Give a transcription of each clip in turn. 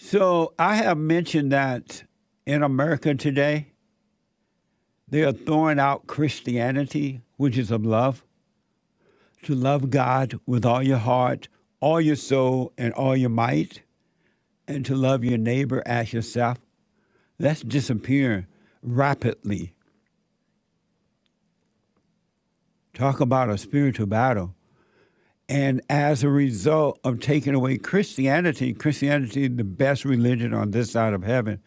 So I have mentioned that in America today, they are throwing out Christianity, which is of love, to love God with all your heart, all your soul, and all your might, and to love your neighbor as yourself. That's disappearing rapidly. Talk about a spiritual battle. And as a result of taking away Christianity, Christianity is the best religion on this side of heaven.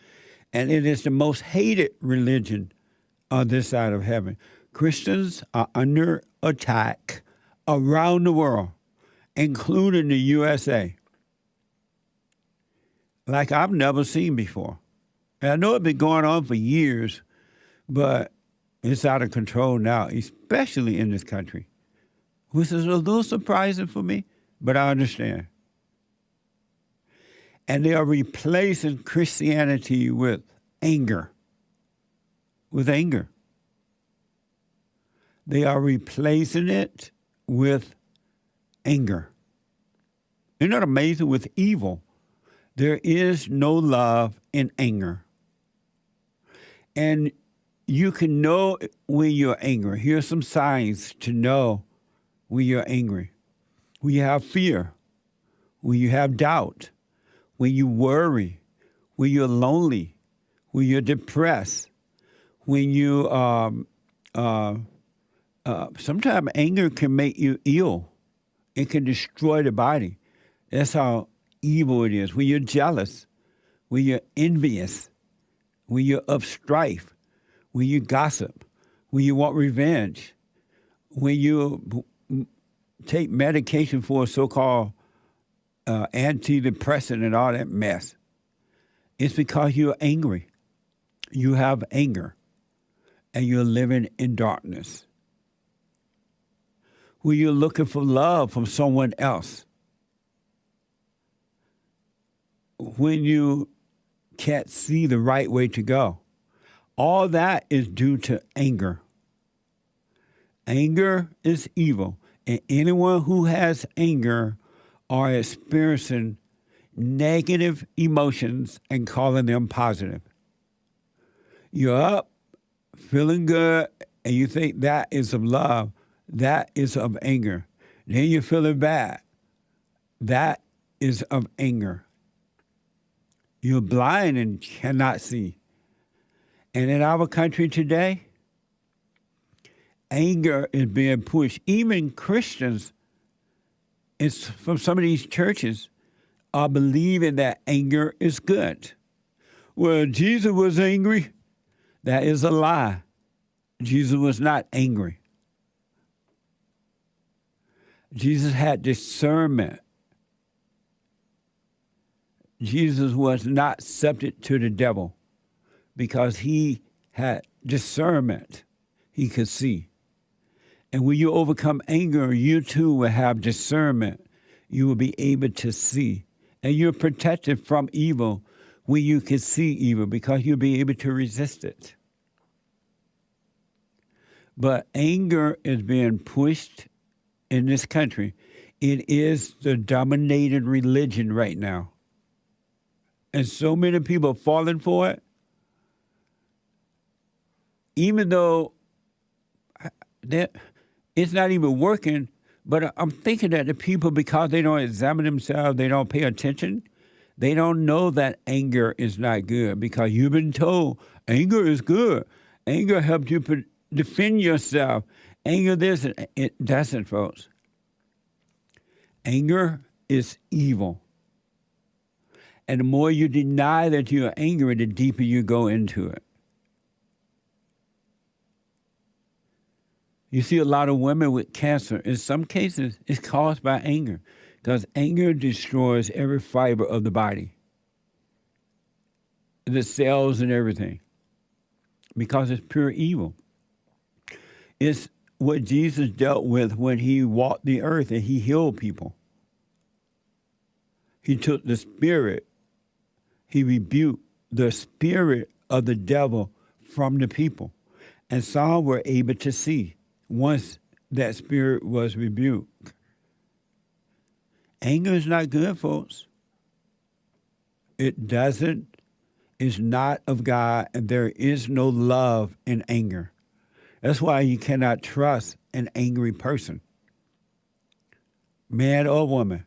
And it is the most hated religion on this side of heaven. Christians are under attack around the world, including the USA, like I've never seen before. And I know it's been going on for years, but it's out of control now, especially in this country, which is a little surprising for me, but I understand. And they are replacing Christianity with anger. With anger. They are replacing it with anger. Isn't that amazing? With evil, there is no love in anger. And you can know when you're angry. Here's some signs to know when you're angry. When you have fear, when you have doubt, when you worry, when you're lonely, when you're depressed, when you, sometimes anger can make you ill. It can destroy the body. That's how evil it is. When you're jealous, when you're envious, when you're of strife, when you gossip, when you want revenge, when you take medication for a so-called antidepressant and all that mess, it's because you're angry. You have anger, and you're living in darkness. When you're looking for love from someone else, when you can't see the right way to go, all that is due to anger. Anger is evil, and anyone who has anger are experiencing negative emotions and calling them positive. You're up, feeling good, and you think that is of love. That is of anger. Then you're feeling bad. That is of anger. You're blind and cannot see. And in our country today, anger is being pushed. Even Christians from some of these churches are believing that anger is good. Well, Jesus was angry. That is a lie. Jesus was not angry. Jesus had discernment. Jesus was not subject to the devil because he had discernment. He could see. And when you overcome anger, you too will have discernment. You will be able to see. And you're protected from evil when you can see evil because you'll be able to resist it. But anger is being pushed in this country. It is the dominated religion right now. And so many people are falling for it, even though it's not even working. But I'm thinking that the people, because they don't examine themselves, they don't pay attention, they don't know that anger is not good because you've been told anger is good. Anger helps you defend yourself. Anger this, it doesn't, folks. Anger is evil. And the more you deny that you're angry, the deeper you go into it. You see a lot of women with cancer. In some cases, it's caused by anger because anger destroys every fiber of the body, the cells and everything, because it's pure evil. It's what Jesus dealt with when he walked the earth and he healed people. He took the spirit, he rebuked the spirit of the devil from the people. And some were able to see once that spirit was rebuked. Anger is not good, folks. It doesn't, is not of God, and there is no love in anger. That's why you cannot trust an angry person, man or woman.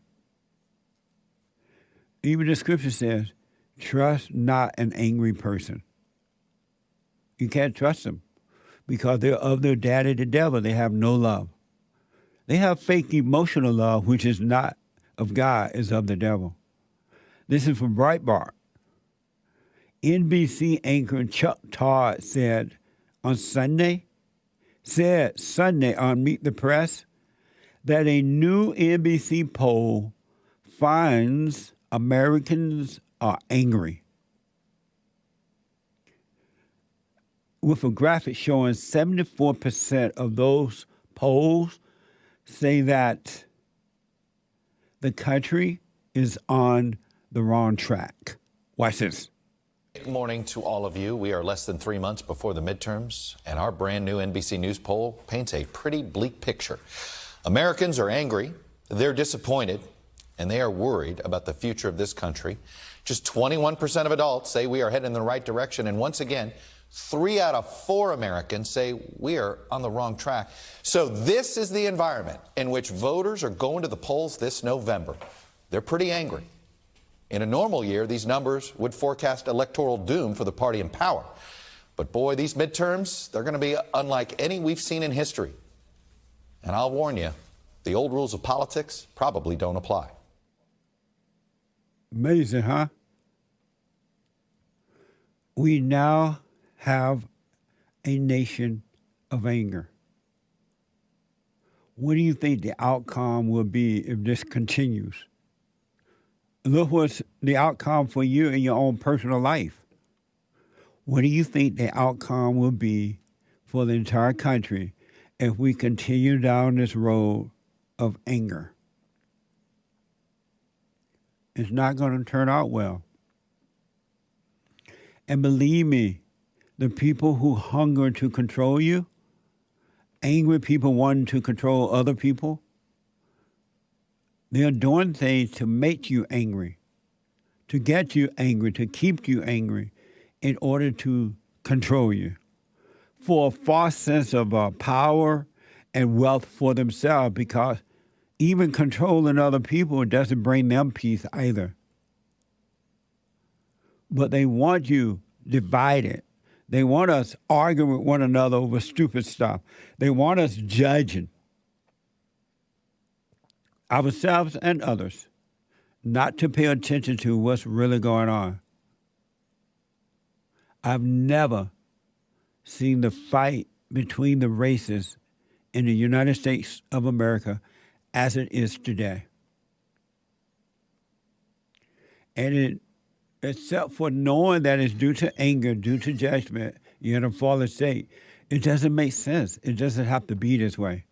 Even the scripture says, trust not an angry person. You can't trust them because they're of their daddy, the devil. They have no love. They have fake emotional love, which is not of God, is of the devil. This is from Breitbart. NBC anchor Chuck Todd said Sunday on Meet the Press that a new NBC poll finds Americans are angry, with a graphic showing 74% of those polls say that the country is on the wrong track. Watch this. Good morning to all of you. We are less than 3 months before the midterms, and our brand new NBC News poll paints a pretty bleak picture. Americans are angry, they're disappointed, and they are worried about the future of this country. Just 21% of adults say we are headed in the right direction, and once again, 3 out of 4 Americans say we are on the wrong track. So this is the environment in which voters are going to the polls this November. They're pretty angry. In a normal year, these numbers would forecast electoral doom for the party in power. But boy, these midterms, they're going to be unlike any we've seen in history. And I'll warn you, the old rules of politics probably don't apply. Amazing, huh? We now have a nation of anger. What do you think the outcome will be if this continues? Look what's the outcome for you in your own personal life. What do you think the outcome will be for the entire country if we continue down this road of anger? It's not going to turn out well. And believe me, the people who hunger to control you, angry people wanting to control other people, they're doing things to make you angry, to get you angry, to keep you angry in order to control you, for a false sense of power and wealth for themselves, because even controlling other people doesn't bring them peace either. But they want you divided. They want us arguing with one another over stupid stuff. They want us judging ourselves and others, not to pay attention to what's really going on. I've never seen the fight between the races in the United States of America as it is today. And except for knowing that it's due to anger, due to judgment, you're in a fallen state, it doesn't make sense. It doesn't have to be this way.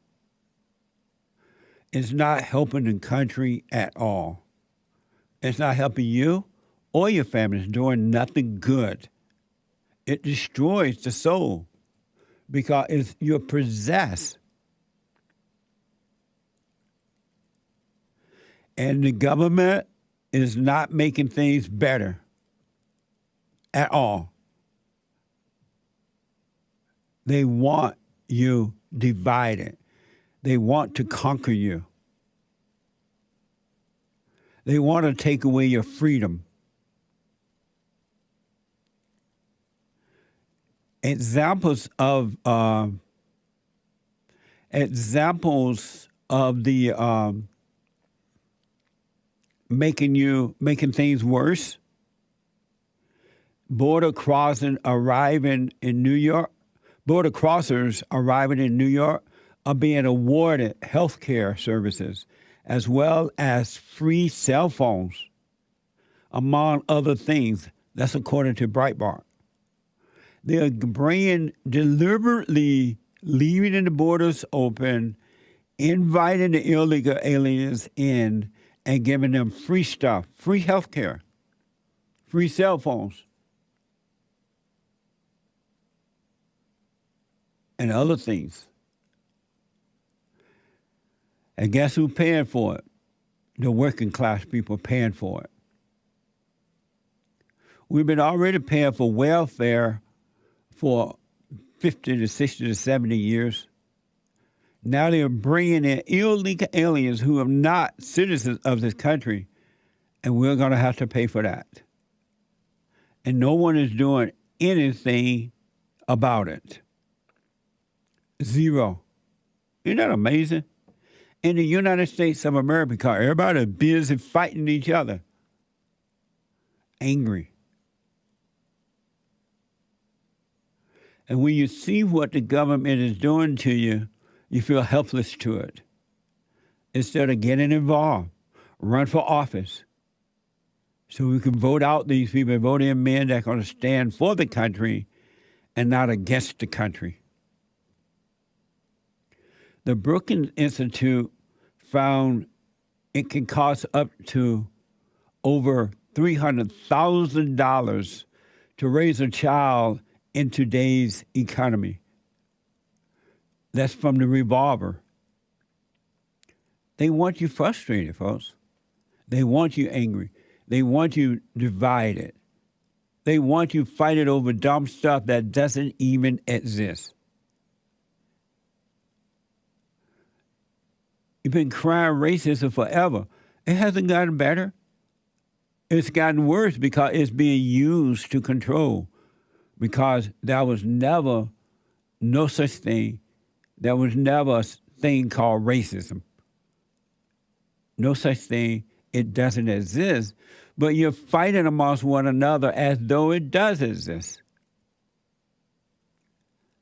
It's not helping the country at all. It's not helping you or your family. It's doing nothing good. It destroys the soul because you're possessed. And the government is not making things better at all. They want you divided. They want to conquer you. They want to take away your freedom. Examples of the making things worse. Border crossers arriving in New York are being awarded health care services as well as free cell phones, among other things. That's according to Breitbart. They're deliberately leaving the borders open, inviting the illegal aliens in, and giving them free stuff, free health care, free cell phones, and other things. And guess who's paying for it? The working class people paying for it. We've been already paying for welfare for 50 to 60 to 70 years. Now they're bringing in illegal aliens who are not citizens of this country, and we're going to have to pay for that. And no one is doing anything about it. Zero. Isn't that amazing? In the United States of America, everybody is busy fighting each other. Angry. And when you see what the government is doing to you, you feel helpless to it. Instead of getting involved, run for office so we can vote out these people, vote in men that are going to stand for the country and not against the country. The Brookings Institute found it can cost up to over $300,000 to raise a child in today's economy. That's from the revolver. They want you frustrated, folks. They want you angry. They want you divided. They want you fighting over dumb stuff that doesn't even exist. You've been crying racism forever. It hasn't gotten better. It's gotten worse because it's being used to control. Because there was never no such thing. There was never a thing called racism. No such thing. It doesn't exist. But you're fighting amongst one another as though it does exist.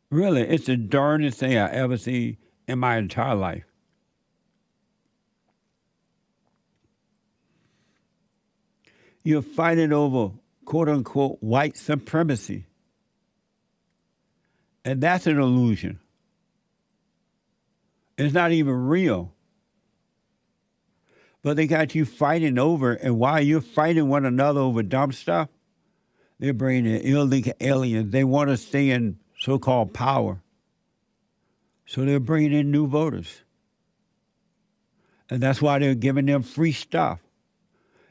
Really, it's the darndest thing I've ever seen in my entire life. You're fighting over, quote unquote, white supremacy. And that's an illusion. It's not even real. But they got you fighting over, and while you're fighting one another over dumb stuff, they're bringing in illegal aliens. They want to stay in so-called power. So they're bringing in new voters. And that's why they're giving them free stuff.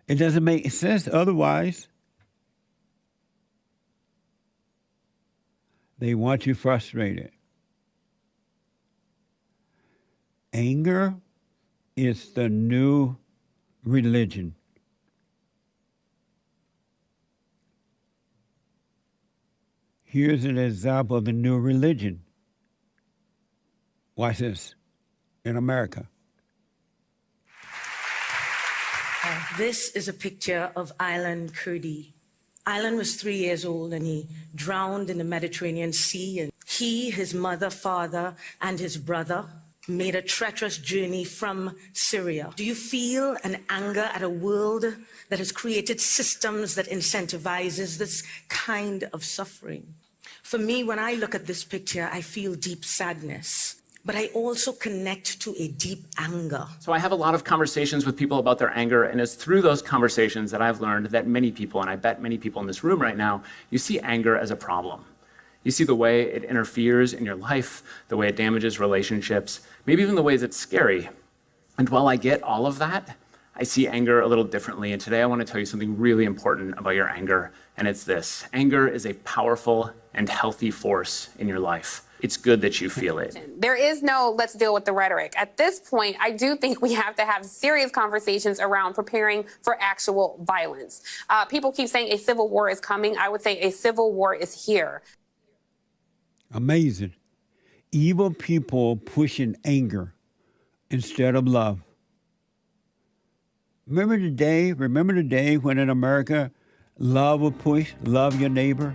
It doesn't make sense otherwise. They want you frustrated. Anger is the new religion. Here's an example of the new religion. Watch this. In America. This is a picture of Aylan Kurdi. Aylan was 3 years old and he drowned in the Mediterranean Sea. And he, his mother, father, and his brother made a treacherous journey from Syria. Do you feel an anger at a world that has created systems that incentivizes this kind of suffering? For me, when I look at this picture, I feel deep sadness. But I also connect to a deep anger. So I have a lot of conversations with people about their anger, and it's through those conversations that I've learned that many people, and I bet many people in this room right now, you see anger as a problem. You see the way it interferes in your life, the way it damages relationships, maybe even the ways it's scary. And while I get all of that, I see anger a little differently. And today I want to tell you something really important about your anger, and it's this. Anger is a powerful and healthy force in your life. It's good that you feel it. There is no let's deal with the rhetoric. At this point, I do think we have to have serious conversations around preparing for actual violence. People keep saying a civil war is coming. I would say a civil war is here. Amazing. Evil people pushing anger instead of love. Remember the day when in America, love was pushed, love your neighbor?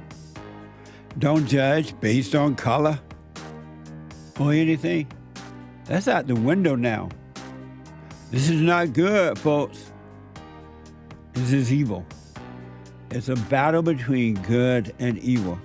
Don't judge based on color or anything. That's out the window now. This is not good, folks. This is evil. It's a battle between good and evil.